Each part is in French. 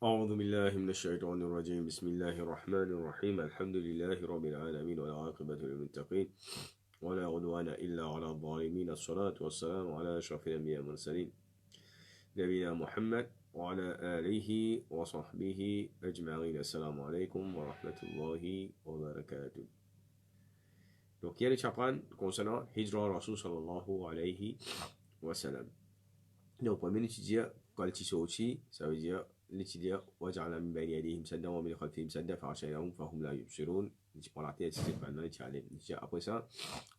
أعوذ بالله من الشيطان الرجيم بسم الله الرحمن الرحيم الحمد لله رب العالمين والعاقبة للمتقين ولا عدوان إلا على الظالمين الصلاة والسلام على أشرف الأنبياء والمرسلين نبينا محمد وعلى آله وصحبه أجمعين. السلام عليكم ورحمة الله وبركاته. Donc il y a les chapitres concernant Hijra Rasul sallallahu alayhi wa sallam. Donc pour étudier quand il ça veut dire l'étudier وجعل من بين يديهم سدا ومن خلفهم سدا فغشيناهم فهم لا يبصرون. On la tête c'est pas non après ça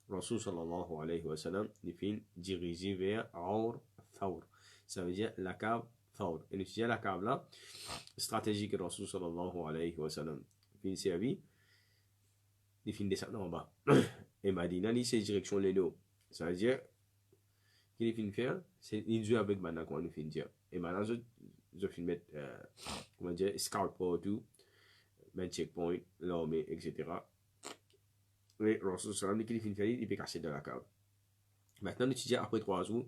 Rasul sallallahu alayhi wa sallam il finit dirigé vers Aur Thawr, ça veut dire la cave Thawr. Et l'étudier la cave là stratégique de Rasul sallallahu alayhi wa sallam il finit servi il finit descendre en bas et Madina il c'est direction les deux, ça veut dire qu'il finit faire c'est il joue avec maintenant quand il finit dire et maintenant je finis mettre comment dire scout partout mettre checkpoint l'armée etc. Et Rasul sallam qu'il finit faire il peut casser dans la cave. Maintenant l'étudier après 3 jours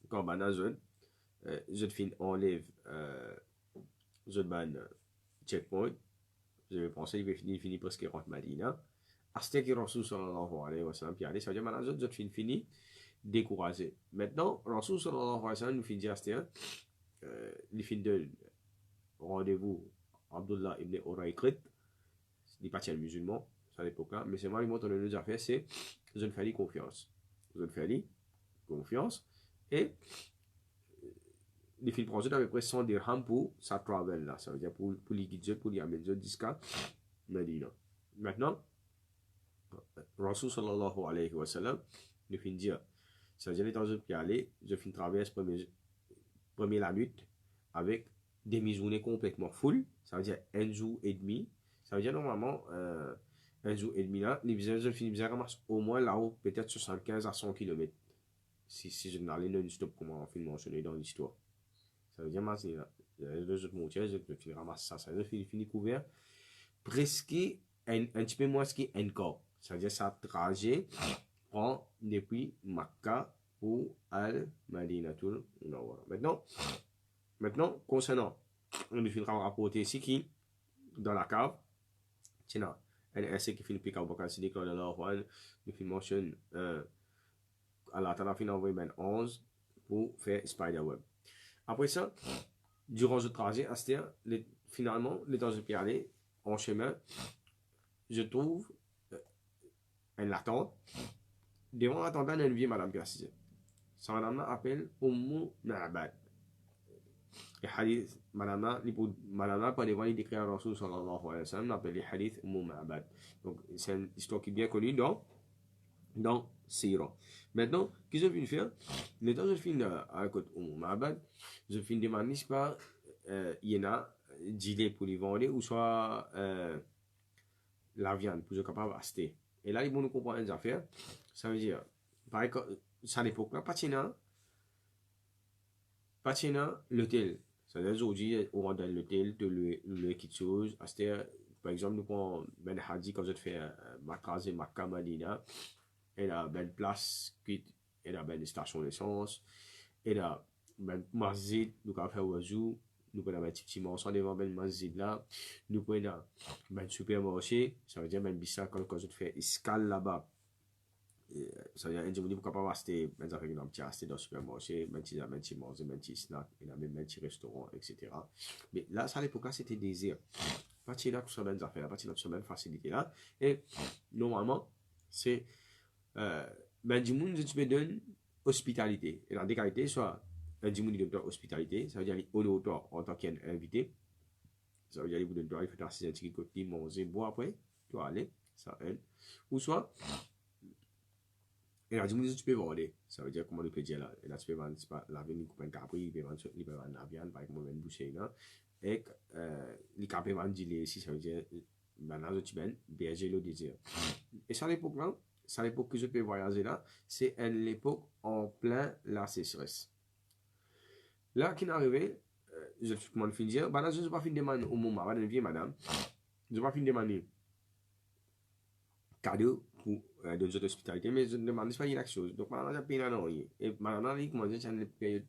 quand maintenant je finis enlève je ban checkpoint je vais penser il finit presque rentre Madina hasta que Rasul sallallahu alayhi wa sallam puis aller ça veut dire maintenant je finis découragé. Maintenant Rasul sallallahu alayhi wa sallam nous finit dire il finit de rendez-vous Abdullah ibn Urayqit, il pas musulman à l'époque là, mais c'est moi qui montre le déjà fait, c'est je ne fais confiance et il finit prendre à peu près 100 dirhams pour sa travel là, ça veut dire pour les guider pour les amener jusqu'à Medina. Maintenant Rasul sallallahu alayhi wa sallam nous finit dire ça veut dire dans un aller je finis traverse premier la nuit avec des mi-journées complètement full, ça veut dire un jour et demi, ça veut dire normalement un jour et demi là, les visiteurs finissent ramassent au moins là-haut peut-être 75 à 100 km si je n'allais non-stop comme on finit mentionné dans l'histoire, ça veut dire c'est là les autres montées je finis ramasser ça veut dire fini couvert presque un petit peu moins qu'un quart, ça veut dire ça trajet prend depuis Makkah pour Al-Madinatul Munawwara. Maintenant, concernant, on nous finira rapporter ici qui, dans la cave, tiens, ainsi qui finit par Bakar Siddiq, nous finit mentionne Allah Ta'ala finit envoyé 11 pour faire Spiderweb. Après ça, durant ce trajet, finalement, les temps de puis aller en chemin, je trouve une attente. Devant l'attendant, il y a une vieille madame qui est assise. Sa madame appelle Ma'bad. Et hadith madame pas devant il décrit à Rasul sallallahu alayhi wa sallam appelle les hadith Ma'bad. Donc c'est une histoire qui est bien connue dans Sira. Maintenant qu'est-ce que je viens faire les temps je finis à côté Ma'bad je finis demander si pas il y en a gilet pour les vendre ou soit la viande pour être capable d'acheter. Et là ils vont nous comprendre les affaires, ça veut dire par exemple ça à l'époque là patina l'hôtel. C'est-à-dire aujourd'hui, on rentre dans l'hôtel, de le quelque chose. Par exemple, nous prenons Ben Hadi, quand je fais Makkah, Madina, et a une place, et a une station d'essence, et a une masjid, nous avons fait Oazou, nous prenons un petit morceau devant Ben masjid là, nous prenons un supermarché, ça veut dire Ben Bissa, quand je fais escale là-bas. Ça veut dire que vous pouvez acheter des affaires dans le supermarché, des petits manger, des petits snacks, et même des petits restaurants, etc. Mais là, ça à l'époque, c'était désir. Pas de là, tout ça, des affaires, pas de là, facilité là. Et normalement, c'est du monde que tu peux donner hospitalité. Et dans des qualités, soit un du monde qui donne hospitalité, ça veut dire qu'il est auteur en tant qu'invité. Ça veut dire qu'il vous donne il faut assister un petit côté, manger, boire après, tu vas aller, ça aide. Ou soit, et là, tu peux vendre. Ça veut dire comment on peut dire là. Et là, tu peux vendre la viande, il peut vendre capri, il peut vendre la viande, par exemple, une bouchée là. Et les capri vendent ici, ça veut dire, maintenant, tu peux berger le désir. Et ça, à l'époque là, c'est à l'époque que je peux voyager là, c'est à l'époque en plein la sécheresse. Là, qui est arrivé, je comment fin dire, là, je ne vais pas fin demander au moment, madame, vieille madame, je ne vais pas fin demander cadeau pour de notre hospitalité, mais je ne demande pas une chose. Donc, maintenant, j'ai payé un rien. Et maintenant, il commence à une période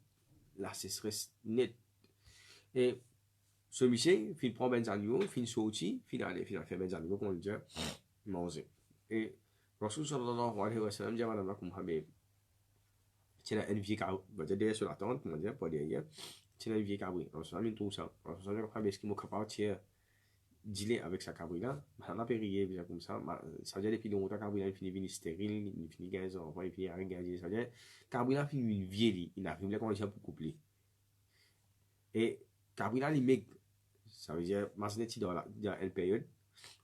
la sécheresse nette. Et ce monsieur, il prend ben animaux, il sorti, il aller, il fait ben animaux, comment dire, manger. Et Rasul sallallahu alayhi wa sallam dit à madame Muhammad, c'est une vieille cabri, on va dire derrière sur la tente, comment dire, pas derrière, c'est une vieille cabri. Alors ça, il tout ça. Alors ça, je crois, est-ce qu'il m'a capable de dealer avec sa cabri là, on a périllé, bien comme ça, ça veut dire depuis longtemps, cabri là, il finit stérile, il finit 15 ans, il finit rien gagner, ça veut dire, cabri là, finit une vieille, il n'arrive pas à commencer pour coupler. Et cabri là, il met, ça veut dire, maintenant, il y a une période,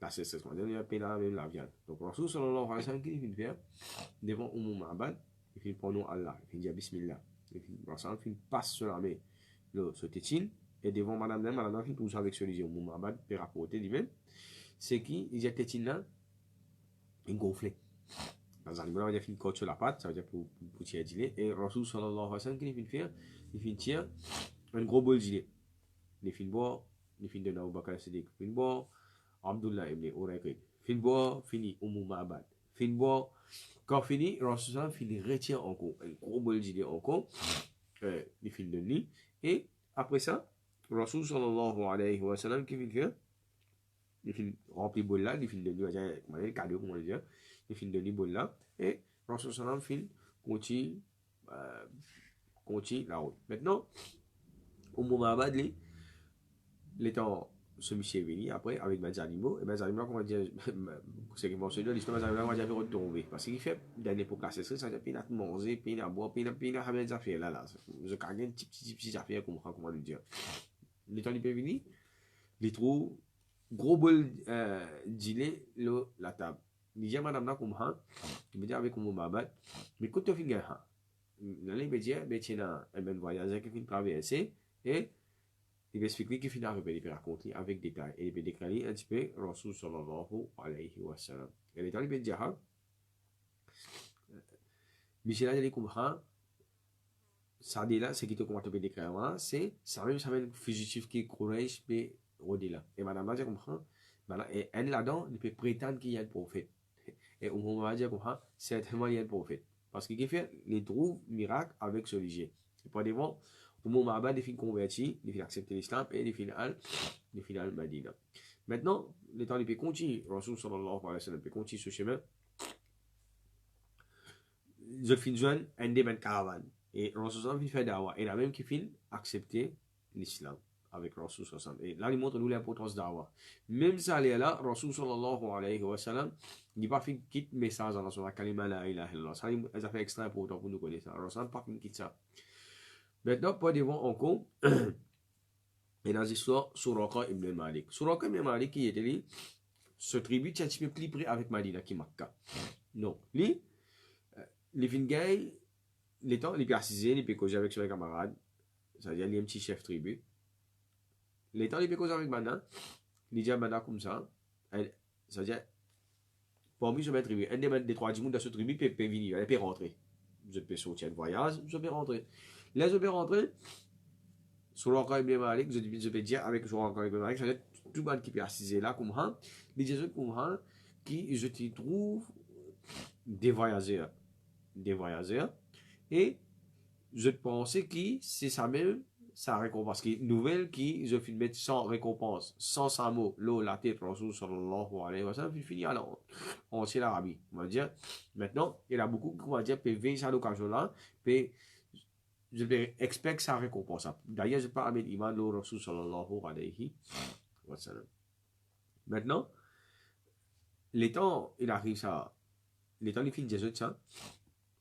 là, c'est ce qu'on dit, il y a une période même la viande. Donc, Rasul sallallahu alayhi wa sallam, qu'est-ce qu'il fait devant Ma'bad, il fait pour nous Allah, il dit Bismillah. Il passe sur la main, ce tétine, et devant madame, il tout ça avec celui-ci, Ma'bad, peut rapporter lui-même, c'est qu'il dit tétine là, il gonflé. Dans un moment, il a fait une côte sur la patte, ça veut dire pour tirer d'île, et Rasul sallallahu alayhi wa sallam, qu'est-ce qu'il fait il fait tirer un gros bol d'île. Il fait boire, il fait de Abu Bakr Siddiq, il fait boire, Abdullah ibn Urayqid, fin bois, fini, Ma'bad. Fin bois, quand fini, Rasul finit retient encore, un gros bol d'idée encore, il fin de nuit, et après ça, Rasul sallallahu alayhi wa sallam, qui fait il fin rempli bol là, il fin de nuit, le cadeau, comment dire, il fin de nuit bol là, et Rasul sallallahu fin continue la route. Maintenant, Ma'bad, l'étant ce monsieur est venu après avec mes animaux, et mes animaux, comment dire, c'est qu'ils vont se dire, l'histoire mes animaux, j'avais retrouvé. Parce qu'il fait, dans l'époque là, c'est ça, ça fait à manger, puis à boire, puis à faire des affaires là. Je gagne une petite affaire, comment le dire. Le temps il peut venir, il trouve gros bol dîner, la table. Il dit à madame là, comment, il me dit avec mon Ma'bad, mais quand tu finis, il me dit, mais tiens, un voyage qui finit traverser, et il va expliquer qu'il finit avec il raconter avec détail et il va déclarer un petit peu Rasul sallallahu alayhi wa sallam. Et les temps il va dire Michel a comprend ça dit là c'est qui te comment te déclarer c'est ça même fugitif qui courage mais au-delà et madame a comprend voilà et elle là-dedans il peut prétendre qu'il y a le prophète et au moment où comprend certainement il y a le prophète parce qu'il fait les trouve miracles avec ce sujet c'est pas devant au moment où il finit converti, il finit accepter l'islam et il finit al-Madina. Maintenant, le temps il peut continuer, Rasul sallallahu alayhi wa sallam peut continuer ce chemin. Je finis joindre un des caravane et Rasul sallallahu alayhi wa sallam fait dawa et la même qui finit accepter l'islam avec Rasul sallallahu alayhi wa sallam. Et là, il montre nous l'importance dawa. Même ça, là, Rasul sallallahu alayhi wa sallam, il n'a pas fait quitte message dans la kalima la ilaha illallah. Ça, il a fait extra important pour nous connaître ça. Rasul n'a pas fait quitte ça. Maintenant, pas devant encore, et dans l'histoire, Suraka ibn Malik. Suraka ibn Malik, qui était lui, ce tribu, c'est un petit peu plus près avec Madina qui Makka. Non, lui, les Fingaï, les temps, il peut assiser, il peut causer avec ses camarades, c'est-à-dire, il est un petit chef tribu. Les temps, il peut causer avec Bana, il dit à Bana comme ça, c'est-à-dire, parmi ce tribu, un des trois djimoun de ce tribu peut venir, il peut rentrer. Je peux sortir de voyage, je peux rentrer. Là, je vais rentrer sur l'encore ibn Malik, je vais dire avec l'encore ibn Malik, c'est-à-dire tout le monde qui peut assister là, comme ça, les gens comme ça, qui je te trouve des voyageurs, et je pensais que c'est ça même, sa récompense, qui nouvelle qui je finis mettre sans récompense, sans sa mot, l'eau, la tête, Rasul sallallahu alayhi wa sallam, il finit alors, on sait l'Arabie, on va dire, maintenant, il y a beaucoup qui vont dire, peut venir à l'occasion là, peut je expecte sa récompense. D'ailleurs, je parle avec Iman le Rasul sallallahu alayhi wa sallam. Maintenant, les temps, il arrive ça, les temps, il finit de ça.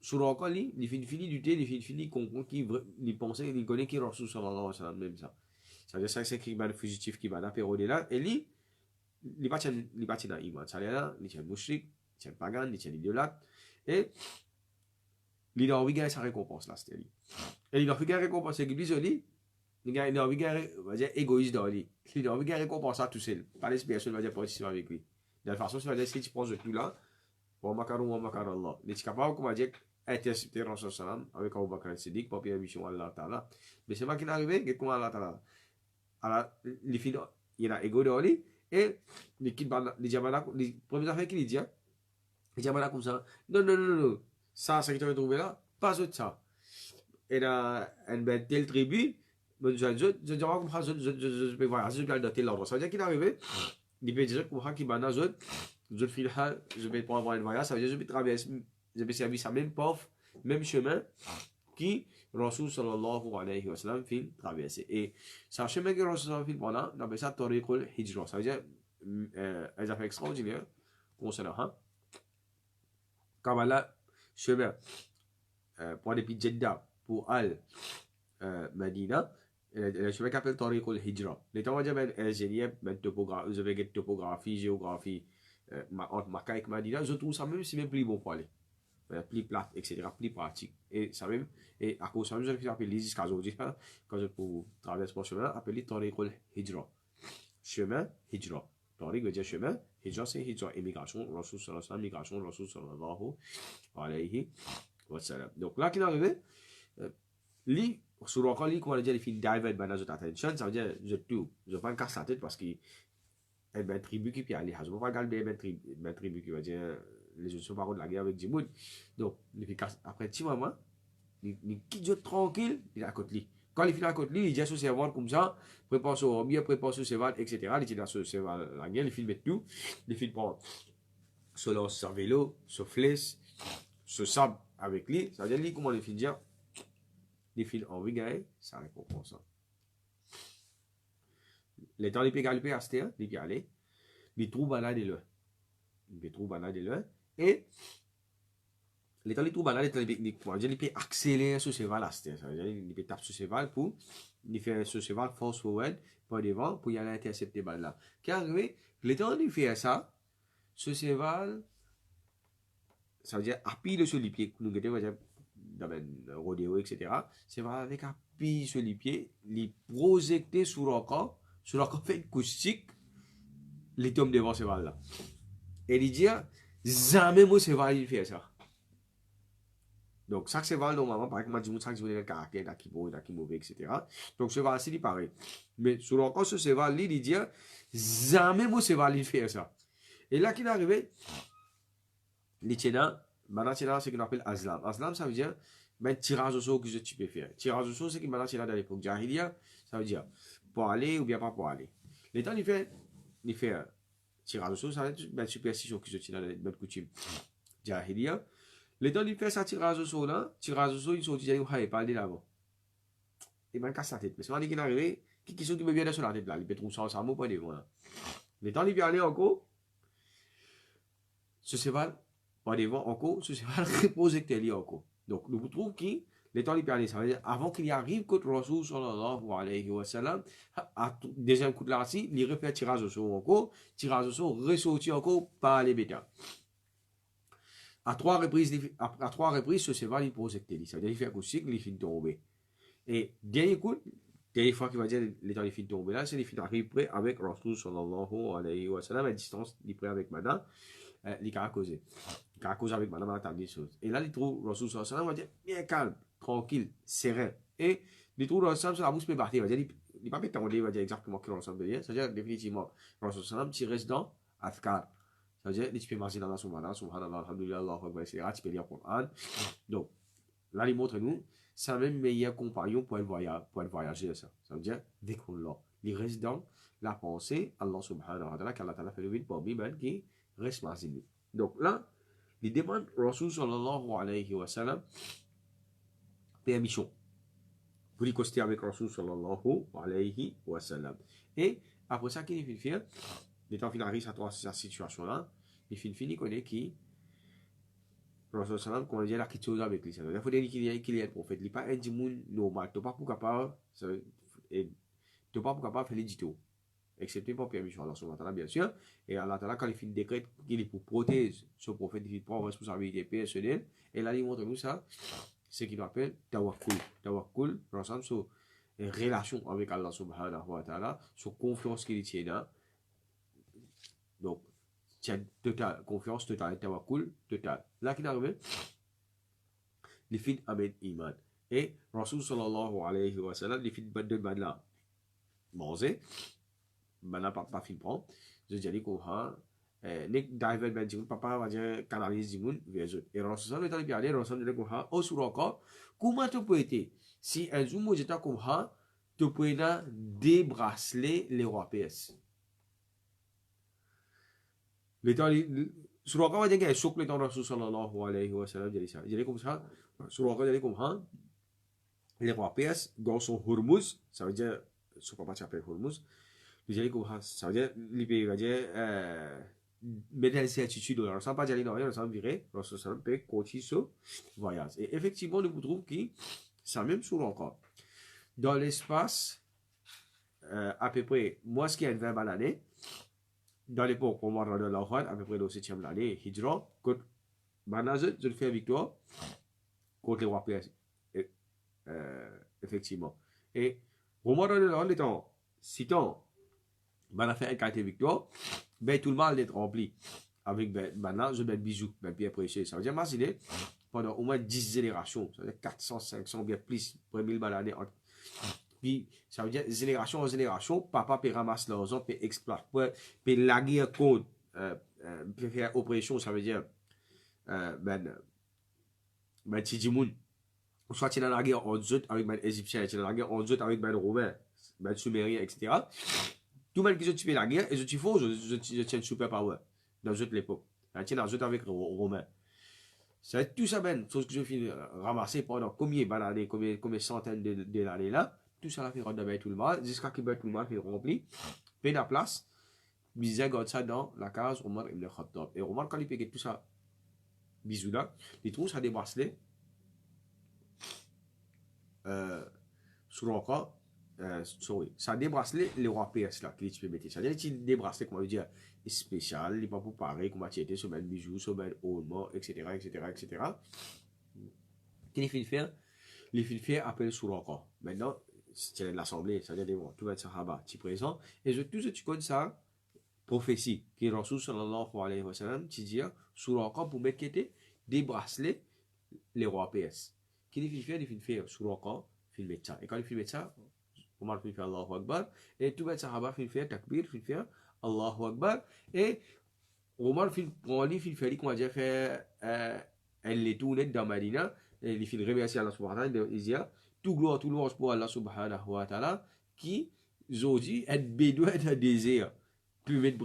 Sur le cas, il finit du thé, il finit comprendre qu'il pensait, il connaît qui Rasul sallallahu alayhi wa sallam, même ça. Ça veut dire que c'est qui va le fugitif qui va la période là, et lui, il va dans Iman. Ça veut dire, il est mouchrik, il est pagan, il est idolâtre, et il a envie de gagner sa récompense là, c'était lui. Et il a envie de gagner récompense, c'est qu'il dit, il a envie de gagner, on va dire, égoïste dans lui. Il a envie de gagner récompense à tout seul. Pas l'espérance, on va dire, participer avec lui. De la façon, ça va dire, si tu prends ce tout-là, wa makar Allah. Il est capable, comme on va dire, intercepter Rasul sallam avec Abu Bakr Siddiq pour la mission Allah Ta'ala. Mais c'est pas qu'il est arrivé, que comment Allah Ta'ala. Alors, il a égo dans lui, et il dit, les premières affaires qu'il dit, il dit comme ça, non. Ça, ce que tu as trouvé là, pas autre ça. Et là, une telle tribu, je jawab comme je vais voyager, je vais aller dans tel endroit. Ça veut dire qu'il est arrivé, il peut dire comme qui bana je file je vais pas avoir un voyage, ça veut dire je vais traverser, je vais servir sa même porte, même chemin qui Rasul sallallahu alayhi wa sallam fait traverser. Et ça chemin que Rasul sallallahu fait pendant, on appelle ça tariqul hijra. Ça veut dire un affaire extraordinaire concernant hein. Comme là chemin pour depuis Jeddah pour Al Medina, le chemin qui appelle Tariqul Hijra. Les temps, on va dire, ingénieur, topographie, géographie, entre Makkah et Medina, je trouve ça même, c'est même plus bon pour aller. Plus plate, etc., plus pratique. Et ça même, et à cause de ça, je vais appeler jusqu'à aujourd'hui, quand je pour traverser mon chemin, appeler Tariqul Hijra. Chemin, Hijra. Tariq veut dire chemin, Hijra c'est Hijra, immigration, Rasul sallallahu alayhi wa sallam, migration, Rasul sallallahu alayhi wa sallam. Donc là, qui est arrivé, li sur encore li comment dire il fait divert ben notre attention ça veut dire je pas casse la tête parce que ben tribu qui peut aller je pas regarder ben tribu qui va dire les autres sont pas contre la guerre avec Djibouti donc il fait après petit moment il quitte tranquille il est à côté lui quand il finit à côté lui il dit à son servant comme ça prépare son bien prépare son servant etc il dit à son servant la guerre il filme tout il filme prendre son vélo son flèche ce sable avec lui ça veut dire lui comment il finit dire les fils en gagner, ça récompense. Les temps les pays galopés à cette les pays aller, les trous banal de loin. Les trous banal de loin. Et les temps les trous banal les pays accélérer sur ce val à cette. Ça veut dire les pays tapent sur ce val pour les faire sur ce val force forward pour devant pour y aller intercepter balle là. Car les temps ils font ça, sur ce val, ça veut dire appuyer sur les pieds. Nous dire dans le rodéo, etc. C'est vrai avec un pied sur les pieds, les projecter sur le corps fait une acoustique, les tombes devant ce val là. Et il dit, jamais moi ce val il fait ça. Donc, chaque cheval, normalement, par exemple, chaque cheval a un caractère, qui est bon, qui est mauvais, etc. Donc, ce cheval, c'est pareil. Mais sur le corps, ce cheval, il dit, jamais moi ce val il fait ça. Et là, qu'il est arrivé, les tchénas, maintenant, c'est ce qu'on appelle Aslam. Aslam, ça veut dire ben, tirage au sort que tu peux faire. Tirage au sort, c'est que maintenant, c'est là dans l'époque Jahiliya, ça veut dire pour aller ou bien pas pour aller. Les temps, il fait tirage au sort, ça veut dire ben, superstition que tu as dans notre coutume Jahiliya. Les temps, il fait ça tirage au sort là, tirage au sort, ils sont dit, il ne pas aller là-bas. Il m'a cassé la tête. Mais c'est quand il est arrivé, qui sont qui me viennent sur la tête là, il peut trouver ça mot pour aller voir. Les temps, il vient aller encore, ce cheval, pas devant encore, ce cheval projecté lui encore. Donc, nous trouvons que les temps les ça veut dire avant qu'il y arrive que Rasul sallallahu alayhi wa sallam, à deuxième coup de la scie, il refait tirage au sort encore, ressorti encore par les bêtas. À trois reprises, ce cheval il projecté lui. Ça veut dire qu'il fait un coup de cycle, il finit tomber. Et dernier coup, dernière fois qu'il va dire les temps les finit tomber là, c'est les finit arriver près avec Rasul sallallahu alayhi wa sallam, à distance, il est près avec madame. Il a causé avec madame a des choses. Et là, il trouve Rasul sallallahu alayhi wa sallam va dire bien calme, tranquille, serein. Et il trouve Rasul sallallahu alayhi wa sallam se peut partir. Il va dire, il va pas péter, il va dire exactement ce que Rasul veut dire. C'est-à-dire, définitivement, Rasul sallallahu alayhi wa sallam, tu restes dans Afkar. C'est-à-dire, tu peux marcher dans la subhanallah, subhanallah, alhamdulillah, Allahu akbar, etc. Tu peux lire le Coran. Donc, là, il montre nous, c'est un même meilleur compagnon pour le voyager. Ça veut dire, dès qu'on l'a, il reste dans la pensée, Allah subhanahu wa ta'ala, qu'Allah ta'ala fait le vide pour lui, ben, qui reste marziné. Donc là, il demande Rasul sallallahu alayhi wa sallam permission pour y coster avec Rasul sallallahu alayhi wa sallam. Et après ça, qu'il finit faire, les temps finalisent à cette situation-là, il finit connaît qui Rasul sallam qu'on dit là quelque chose avec lui. Il faut dire qu'il y a un prophète, il n'est pas un djimoun normal, tu n'es pas pour capable faire les dito. Excepté pour permission Allah subhanahu wa ta'ala, bien sûr. Et Allah ta'ala, quand il fait le décret qu'il est pour protéger ce prophète, il prend responsabilité personnelle. Et là, il montre nous ça, ce qu'il appelle tawakkul. Tawakkul, ressemble sur une relation avec Allah subhanahu wa ta'ala, sur confiance qu'il tient là. Donc, total, confiance totale, tawakkul total. Là, qu'il arrive, il fait avec iman. Et Rasul sallallahu alayhi wa sallam, il fait de ban là. Manger. Maintenant, papa fin prend. Je dis qu'on a nek diver ben jimun papa va dire canaliser jimun vers eux. Et Rasul est allé Rasul dit qu'on a au sur encore comment tu peux être si un jour moi j'étais comme ça tu peux débraceler les rois PS. L'état, sur le cas, il y a un choc, l'état Rasul sallallahu alayhi wa sallam, il dit comme ça, sur le cas, il dit comme ça, les rois PS, dans son Hormuz, ça veut dire, ce papa s'appelle Hormuz, il dit comme ça, ça veut dire, les pays, il va dire, mettre l'incertitude dans l'ensemble, pas dire dans rien, l'ensemble viré, Rasul sallam peut continuer ce voyage. Et effectivement, nous trouvons que ça même sur le cas. Dans l'espace, à peu près, moi, ce qui est 20 l'année, dans l'époque, on m'a rendu la à peu près au 7e l'année, Hijra, quand Banazet, je fais victoire contre les rois PS. Effectivement. Et au moment de l'étant, si tant, on a fait un quartier victoire, ben tout le monde est rempli. Avec maintenant, je mets bisous, ben bien précieux. Ça veut dire, imaginez, pendant au moins 10 générations, ça veut dire 400, 500, bien plus, pour 1000 balles l'année. Puis, ça veut dire, génération en génération, papa peut ramasser l'argent, peut exploiter, peut laguer un compte, peut faire opération, ça veut dire, ben Tidimoun, soit tu es dans la guerre en Zut avec les Égyptiens, tu es dans la guerre en Zut avec les Romains, les Sumériens, etc. Tout le monde qui fait la guerre, et je fais, je tiens super power dans toute l'époque. Je tiens dans Zut avec les Romains. C'est tout ça, ben, chose que je finis ramasser pendant combien d'années, combien centaines d'années là. Tout ça, là, fait rentrer tout le monde, jusqu'à ce que tout le monde fait rempli. Puis la place, Bizet garde ça dans la case Omar ibn Khattab. Et Omar, quand il paye tout ça, bisous là, il trouve ça des bracelets. Sur le cas, sorry, ça débrace les rois PS là, qui tu peux mettre. Ça veut dire des bracelets, comment dire, spécial, il n'est pas pour pareil, comment tu étais sur un bijou, sur un ornement, etc., etc., etc. Qu'est-ce qu'il fait? Les filles appellent sur le cas. Maintenant, c'est l'assemblée, ça veut dire tout le sahaba, tu présent, et tout ce que tu connais ça, prophétie, qui est Rasul sallallahu alayhi wa sallam, tu dis, sur le cas pour mettre des bracelets, les rois PS. Qu'est-ce qu'il fait? Il fait sur le cas, il fait ça. Et quand il fait ça, Omar fait Allahu Akbar, et tout le sahaba fait takbir, fait Allahu Akbar, et Omar fait prendre, il fait, comment dire, fait, elle les tourne dans Medina, et il fait remercier Allah subhanahu wa ta'ala, il dit, tout gloire pour Allah subhanahu wa ta'ala, qui, aujourd'hui, est bédouin de désir. Puis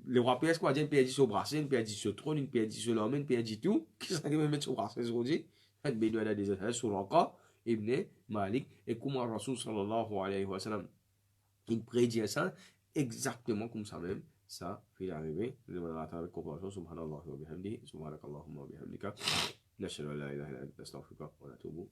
les rois PS, quoi, dire, perdu sur bracelet, perdu sur trône, perdu sur l'homme, perdu tout, qui s'en va mettre sur bracelet aujourd'hui, fait bédouin de désir, sur l'encore, Ibn Malik, et comment Rasul sallallahu alayhi wa sallam, il prédit ça exactement comme ça même, ça fait arriver, le modérateur de compréhension, subhanallah wa bihamdi, subhanakallahumma wa bihamdika, nashhadu an la ilaha illa anta astaghfiruka wa atubu